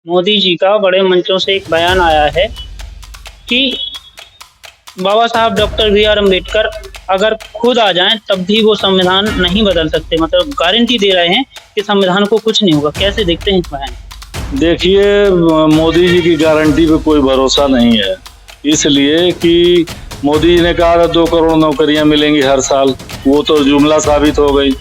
मोदी जी का बड़े मंचों से एक बयान आया है कि बाबा साहब डॉक्टर बी आर अम्बेडकर अगर खुद आ जाएं तब भी वो संविधान नहीं बदल सकते, मतलब गारंटी दे रहे हैं कि संविधान को कुछ नहीं होगा। कैसे देखते हैं इस बयान देखिए, मोदी जी की गारंटी पे कोई भरोसा नहीं है। इसलिए कि मोदी जी ने कहा था 2 करोड़ नौकरियां मिलेंगी हर साल, वो तो जुमला साबित हो गई।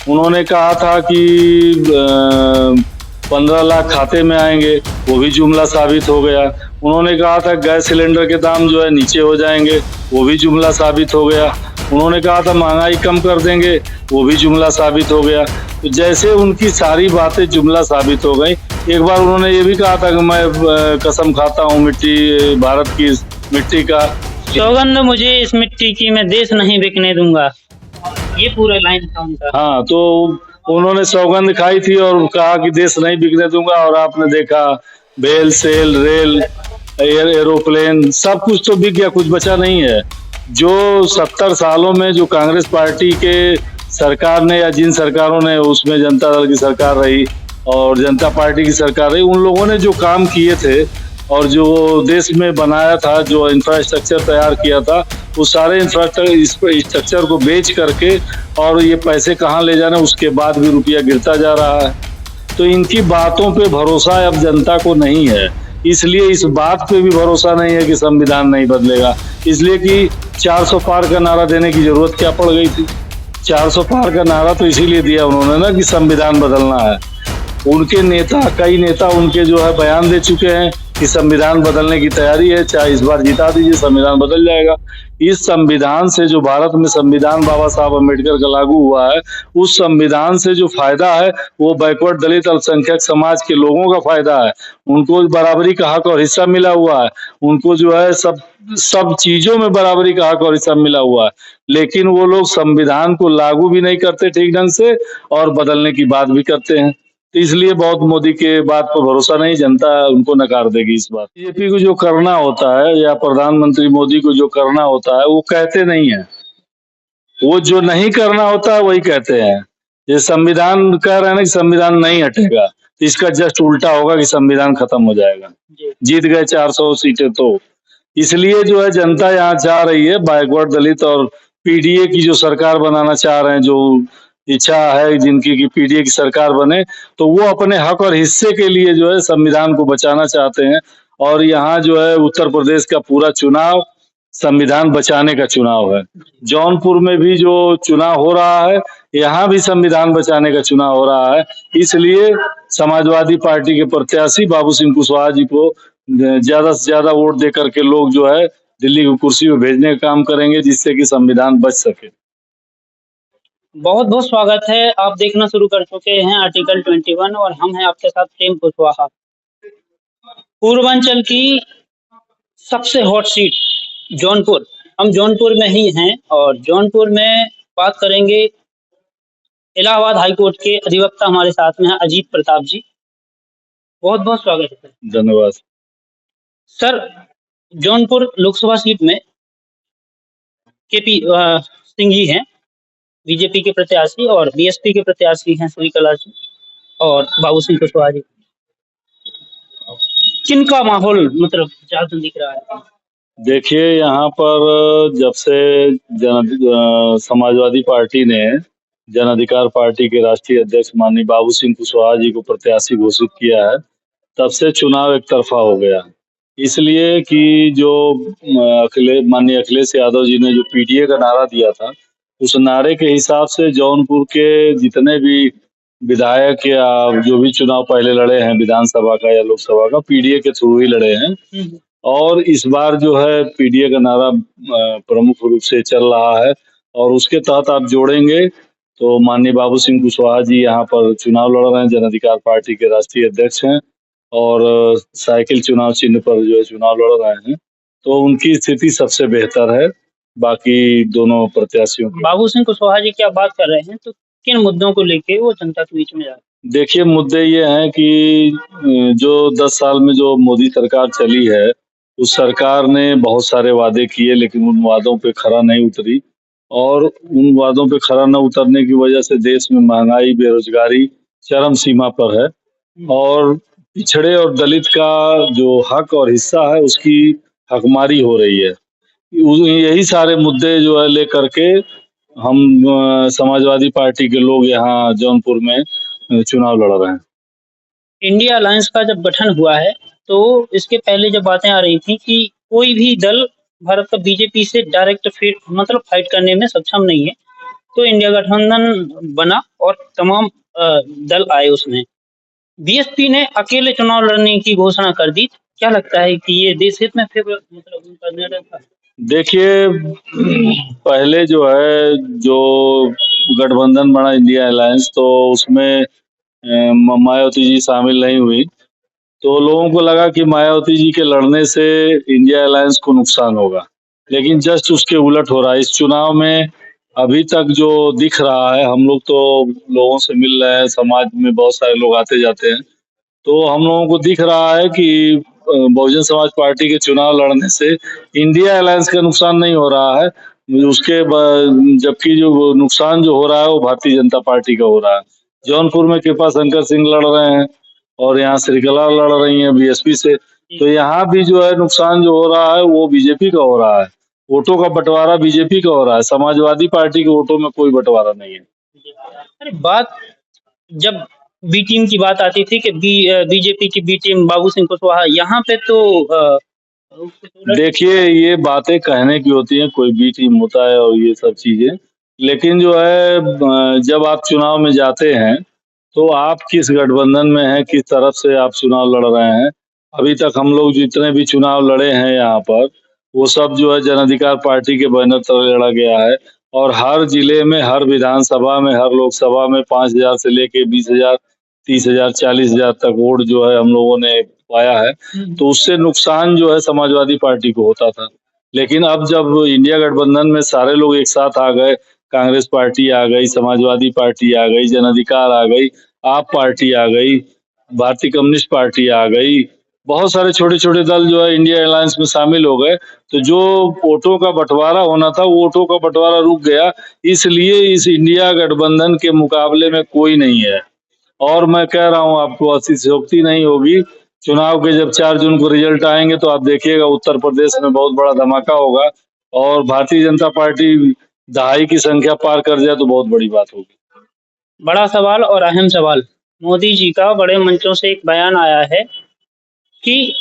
उन्होंने कहा था कि 15 लाख खाते में आएंगे, वो भी जुमला साबित हो गया। उन्होंने कहा था गैस सिलेंडर के दाम जो है नीचे हो जाएंगे, वो भी जुमला साबित हो गया। उन्होंने कहा था महंगाई कम कर देंगे, वो भी जुमला साबित हो गया। तो जैसे उनकी सारी बातें जुमला साबित हो गई। एक बार उन्होंने ये भी कहा था कि मैं कसम खाता हूँ मिट्टी, भारत की मिट्टी का। सौगंध मुझे इस मिट्टी की, मैं देश नहीं बिकने दूंगा, ये पूरा लाइन था उनका। हाँ, तो उन्होंने सौगंध खाई थी और कहा कि देश नहीं बिकने दूंगा, और आपने देखा बेल, सेल, रेल, एरोप्लेन सब कुछ तो बिक गया, कुछ बचा नहीं है। जो 70 सालों में जो कांग्रेस पार्टी के सरकार ने या जिन सरकारों ने, उसमें जनता दल की सरकार रही और जनता पार्टी की सरकार रही, उन लोगों ने जो काम किए थे और जो देश में बनाया था, जो इंफ्रास्ट्रक्चर तैयार किया था, वो सारे इंफ्रास्ट्रक्चर को बेच करके और ये पैसे कहाँ ले जाने, उसके बाद भी रुपया गिरता जा रहा है। तो इनकी बातों पे भरोसा अब जनता को नहीं है। इसलिए इस बात पे भी भरोसा नहीं है कि संविधान नहीं बदलेगा। इसलिए कि 400 पार का नारा देने की जरूरत क्या पड़ गई थी। 400 पार का नारा तो इसीलिए दिया उन्होंने ना कि संविधान बदलना है। उनके नेता, कई नेता उनके जो है बयान दे चुके हैं कि संविधान बदलने की तैयारी है, चाहे इस बार जिता दीजिए संविधान बदल जाएगा। इस संविधान से, जो भारत में संविधान बाबा साहब अम्बेडकर का लागू हुआ है, उस संविधान से जो फायदा है वो बैकवर्ड, दलित, अल्पसंख्यक समाज के लोगों का फायदा है। उनको बराबरी का हक और हिस्सा मिला हुआ है। उनको जो है सब सब चीजों में बराबरी का हक और हिस्सा मिला हुआ है। लेकिन वो लोग संविधान को लागू भी नहीं करते ठीक ढंग से और बदलने की बात भी करते हैं। तो इसलिए बहुत मोदी के बात पर भरोसा नहीं, जनता उनको नकार देगी इस बात। बीजेपी को जो करना होता है या प्रधानमंत्री मोदी को जो करना होता है वो कहते नहीं है, वो जो नहीं करना होता है वही कहते हैं। ये संविधान कह रहे हैं ना कि संविधान नहीं हटेगा, तो इसका जस्ट उल्टा होगा कि संविधान खत्म हो जाएगा। जीत गए 400 सीटें तो। इसलिए जो है जनता यहाँ चाह रही है, बैकवर्ड, दलित और पीडीए की जो सरकार बनाना चाह रहे हैं, जो इच्छा है जिनकी कि पीडीए की सरकार बने, तो वो अपने हक और हिस्से के लिए जो है संविधान को बचाना चाहते हैं। और यहाँ जो है उत्तर प्रदेश का पूरा चुनाव संविधान बचाने का चुनाव है। जौनपुर में भी जो चुनाव हो रहा है, यहाँ भी संविधान बचाने का चुनाव हो रहा है। इसलिए समाजवादी पार्टी के प्रत्याशी बाबू सिंह कुशवाहा जी को ज्यादा से ज्यादा वोट दे करके लोग जो है दिल्ली की कुर्सी पे भेजने का काम करेंगे, जिससे कि संविधान बच सके। बहुत बहुत स्वागत है। आप देखना शुरू कर चुके हैं आर्टिकल 21 और हम हैं आपके साथ प्रेम कुशवाहा। पूर्वांचल की सबसे हॉट सीट जौनपुर, हम जौनपुर में ही हैं और जौनपुर में बात करेंगे। इलाहाबाद हाईकोर्ट के अधिवक्ता हमारे साथ में हैं अजीत प्रताप जी। बहुत बहुत स्वागत है। धन्यवाद सर, जौनपुर लोकसभा सीट में केपी सिंह जी हैं, बीजेपी के प्रत्याशी, और बीएसपी के प्रत्याशी हैं श्रीकला जी और बाबू सिंह कुशवाहा जी। किनका माहौल मतलब ज्यादा दिख रहा है? देखिए, यहाँ पर जब से समाजवादी पार्टी ने जन अधिकार पार्टी के राष्ट्रीय अध्यक्ष माननीय बाबू सिंह कुशवाहा जी को प्रत्याशी घोषित किया है, तब से चुनाव एक तरफा हो गया। इसलिए कि जो माननीय अखिलेश यादव जी ने जो पीडीए का नारा दिया था, उस नारे के हिसाब से जौनपुर के जितने भी विधायक या जो भी चुनाव पहले लड़े हैं विधानसभा का या लोकसभा का, पीडीए के थ्रू ही लड़े हैं। और इस बार जो है पीडीए का नारा प्रमुख रूप से चल रहा है, और उसके तहत आप जोड़ेंगे तो माननीय बाबू सिंह कुशवाहा जी यहाँ पर चुनाव लड़ रहे हैं, जन अधिकार पार्टी के राष्ट्रीय अध्यक्ष हैं और साइकिल चुनाव चिन्ह पर जो है चुनाव लड़ रहे हैं, तो उनकी स्थिति सबसे बेहतर है बाकी दोनों प्रत्याशियों की। बाबू सिंह कुशवाहा जी क्या बात कर रहे हैं, तो किन मुद्दों को लेके वो जनता के बीच में जा रहे हैं? देखिए, मुद्दे ये हैं कि जो 10 साल में जो मोदी सरकार चली है, उस सरकार ने बहुत सारे वादे किए, लेकिन उन वादों पे खरा नहीं उतरी, और उन वादों पे खरा न उतरने की वजह से देश में महंगाई, बेरोजगारी चरम सीमा पर है। और पिछड़े और दलित का जो हक और हिस्सा है उसकी हकमारी हो रही है। यही सारे मुद्दे जो है लेकर के हम समाजवादी पार्टी के लोग यहाँ जौनपुर में चुनाव लड़ रहे हैं। इंडिया अलायंस का जब गठन हुआ है तो इसके पहले जब बातें आ रही थी कि कोई भी दल भारत का बीजेपी से डायरेक्ट फिर मतलब फाइट करने में सक्षम नहीं है, तो इंडिया गठबंधन बना और तमाम दल आए उसमें। बीएसपी ने अकेले चुनाव लड़ने की घोषणा कर दी। क्या लगता है कि ये देश हित में फिर मतलब उनका निर्णय था? देखिए, पहले जो है जो गठबंधन बना इंडिया अलायंस, तो उसमें मायावती जी शामिल नहीं हुई, तो लोगों को लगा कि मायावती जी के लड़ने से इंडिया अलायंस को नुकसान होगा, लेकिन जस्ट उसके उलट हो रहा है। इस चुनाव में अभी तक जो दिख रहा है, हम लोग तो लोगों से मिल रहे हैं, समाज में बहुत सारे लोग आते जाते हैं, तो हम लोगों को दिख रहा है कि बहुजन समाज पार्टी के चुनाव लड़ने से इंडिया अलायंस का नुकसान नहीं हो रहा है, जबकि जो नुकसान जो हो रहा है वो भारतीय जनता पार्टी का हो रहा है। जौनपुर में कृपा शंकर सिंह लड़ रहे हैं और यहाँ श्रीकला लड़ रही हैं बीएसपी से, तो यहाँ भी जो है नुकसान जो हो रहा है वो बीजेपी का हो रहा है। वोटों का बंटवारा बीजेपी का हो रहा है, समाजवादी पार्टी के वोटों में कोई बंटवारा नहीं है। अरे बात जब बी टीम की बात आती थी कि बीजेपी की बी टीम बाबू सिंह कुशवाहा, यहाँ पे तो देखिए, ये बातें कहने की होती हैं, कोई बी टीम होता है और ये सब चीजें, लेकिन जो है जब आप चुनाव में जाते हैं तो आप किस गठबंधन में हैं, किस तरफ से आप चुनाव लड़ रहे हैं। अभी तक हम लोग जितने भी चुनाव लड़े हैं यहाँ पर, वो सब जो है जन अधिकार पार्टी के बैनर तले लड़ा गया है, और हर जिले में, हर विधानसभा में, हर लोकसभा में 5,000 से लेके 20,000, 30,000, 40,000 तक वोट जो है हम लोगों ने पाया है, तो उससे नुकसान जो है समाजवादी पार्टी को होता था। लेकिन अब जब इंडिया गठबंधन में सारे लोग एक साथ आ गए, कांग्रेस पार्टी आ गई, समाजवादी पार्टी आ गई, जन अधिकार आ गई, आप पार्टी आ गई, भारतीय कम्युनिस्ट पार्टी आ गई, बहुत सारे छोटे छोटे दल जो है इंडिया अलायंस में शामिल हो गए, तो जो वोटों का बंटवारा होना था वो वोटों का बंटवारा रुक गया। इसलिए इस इंडिया गठबंधन के मुकाबले में कोई नहीं है। और मैं कह रहा हूँ आपको, अतिशयोक्ति नहीं होगी, चुनाव के जब 4 जून को रिजल्ट आएंगे तो आप देखिएगा उत्तर प्रदेश में बहुत बड़ा धमाका होगा, और भारतीय जनता पार्टी दहाई की संख्या पार कर जाए तो बहुत बड़ी बात होगी। बड़ा सवाल और अहम सवाल, मोदी जी का बड़े मंचों से एक बयान आया है कि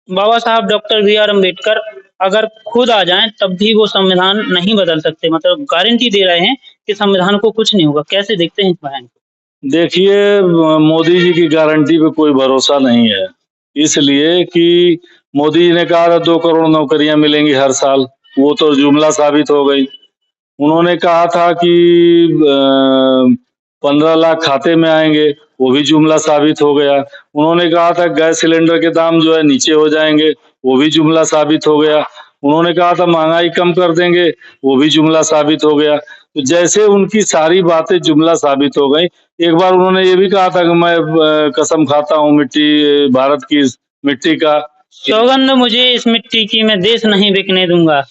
बाबा साहब डॉक्टर बी आर अम्बेडकर अगर खुद आ जाएं तब भी वो संविधान नहीं बदल सकते, मतलब गारंटी दे रहे हैं कि संविधान को कुछ नहीं होगा। कैसे देखते हैं इस बयान को? देखिए, मोदी जी की गारंटी पे कोई भरोसा नहीं है, इसलिए कि मोदी जी ने कहा था 2 करोड़ नौकरियां मिलेंगी हर साल, वो तो जुमला साबित हो गई। उन्होंने कहा था कि 15 लाख खाते में आएंगे, वो भी जुमला साबित हो गया। उन्होंने कहा था गैस सिलेंडर के दाम जो है नीचे हो जाएंगे, वो भी जुमला साबित हो गया। उन्होंने कहा था महंगाई कम कर देंगे, वो भी जुमला साबित हो गया। तो जैसे उनकी सारी बातें जुमला साबित हो गई, एक बार उन्होंने ये भी कहा था कि मैं कसम खाता हूँ मिट्टी, भारत की मिट्टी का, सौगंध मुझे इस मिट्टी की, मैं देश नहीं बिकने दूंगा,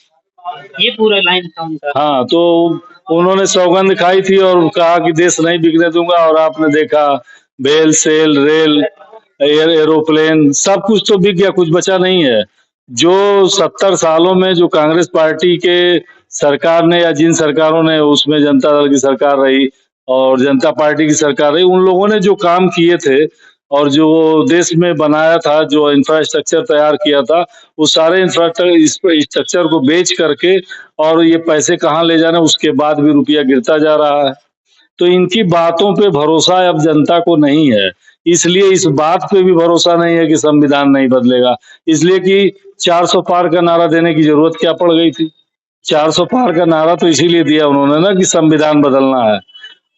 ये पूरा लाइन था उनका। हाँ, तो उन्होंने सौगंध खाई थी और कहा कि देश नहीं बिकने दूंगा, और आपने देखा भेल सेल रेल एरोप्लेन सब कुछ तो बिक गया, कुछ बचा नहीं है। जो 70 सालों में जो कांग्रेस पार्टी के सरकार ने, या जिन सरकारों ने, उसमें जनता दल की सरकार रही और जनता पार्टी की सरकार रही, उन लोगों ने जो काम किए थे और जो देश में बनाया था, जो इंफ्रास्ट्रक्चर तैयार किया था, वो सारे इंफ्रास्ट्रक्चर को बेच करके, और ये पैसे कहाँ ले जाना, उसके बाद भी रुपया गिरता जा रहा है। तो इनकी बातों पे भरोसा अब जनता को नहीं है, इसलिए इस बात पे भी भरोसा नहीं है कि संविधान नहीं बदलेगा, इसलिए कि 400 पार का नारा देने की जरूरत क्या पड़ गई थी। 400 पार का नारा तो इसीलिए दिया उन्होंने ना कि संविधान बदलना है।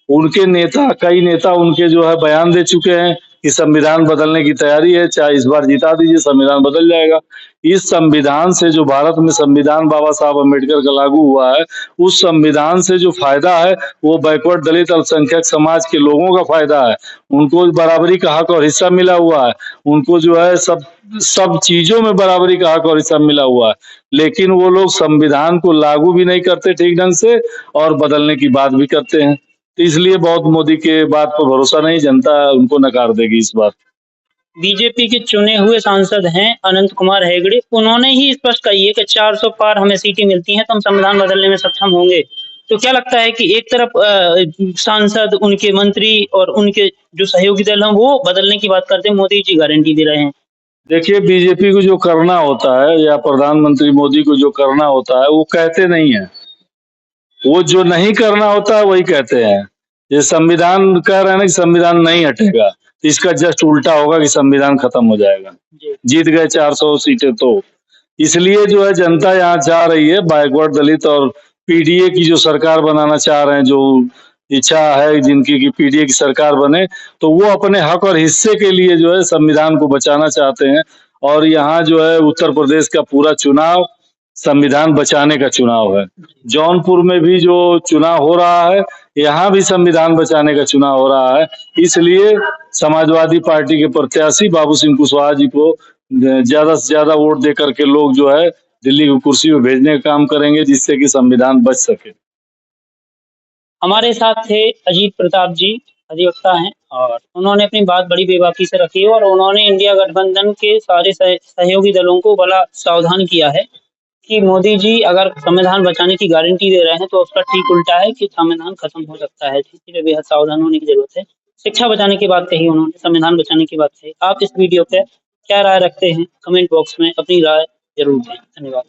उनके नेता, कई नेता उनके जो है बयान दे चुके हैं कि संविधान बदलने की तैयारी है, चाहे इस बार जिता दीजिए, संविधान बदल जाएगा। इस संविधान से, जो भारत में संविधान बाबा साहब अम्बेडकर का लागू हुआ है, उस संविधान से जो फायदा है वो बैकवर्ड, दलित, अल्पसंख्यक समाज के लोगों का फायदा है। उनको बराबरी का हक और हिस्सा मिला हुआ है, उनको जो है सब सब चीजों में बराबरी का हक और हिस्सा मिला हुआ है, लेकिन वो लोग संविधान को लागू भी नहीं करते ठीक ढंग से और बदलने की बात भी करते हैं। तो इसलिए बहुत मोदी के बात पर भरोसा नहीं, जनता उनको नकार देगी इस बार। बीजेपी के चुने हुए सांसद हैं अनंत कुमार हेगड़े, उन्होंने ही स्पष्ट कही है कि 400 पार हमें सीटें मिलती हैं तो हम संविधान बदलने में सक्षम होंगे। तो क्या लगता है कि एक तरफ सांसद, उनके मंत्री और उनके जो सहयोगी दल हैं वो बदलने की बात करते हैं, मोदी जी गारंटी दे रहे हैं। देखिए, बीजेपी को जो करना होता है या प्रधानमंत्री मोदी को जो करना होता है वो कहते नहीं है, वो जो नहीं करना होता है वही कहते हैं। ये संविधान कह रहे हैं ना कि संविधान नहीं हटेगा, तो इसका जस्ट उल्टा होगा कि संविधान खत्म हो जाएगा। जीत गए 400 सीटें तो इसलिए जो है जनता यहाँ चाह रही है, बैकवर्ड दलित और पीडीए की जो सरकार बनाना चाह रहे हैं, जो इच्छा है जिनकी कि पीडीए की सरकार बने, तो वो अपने हक और हिस्से के लिए जो है संविधान को बचाना चाहते हैं। और यहाँ जो है उत्तर प्रदेश का पूरा चुनाव संविधान बचाने का चुनाव है। जौनपुर में भी जो चुनाव हो रहा है, यहाँ भी संविधान बचाने का चुनाव हो रहा है। इसलिए समाजवादी पार्टी के प्रत्याशी बाबू सिंह कुशवाहा जी को ज्यादा से ज्यादा वोट दे करके लोग जो है दिल्ली की कुर्सी में भेजने का काम करेंगे, जिससे कि संविधान बच सके। हमारे साथ थे अजीत प्रताप जी, अधिवक्ता हैं, और उन्होंने अपनी बात बड़ी बेबाकी से रखी और उन्होंने इंडिया गठबंधन के सारे सहयोगी दलों को बड़ा सावधान किया है कि मोदी जी अगर संविधान बचाने की गारंटी दे रहे हैं तो उसका ठीक उल्टा है कि संविधान खत्म हो सकता है। इसलिए बेहद सावधान होने की जरूरत है। शिक्षा बचाने की बात कही उन्होंने, संविधान बचाने की बात कही। आप इस वीडियो पे क्या राय रखते हैं? कमेंट बॉक्स में अपनी राय जरूर दें। धन्यवाद।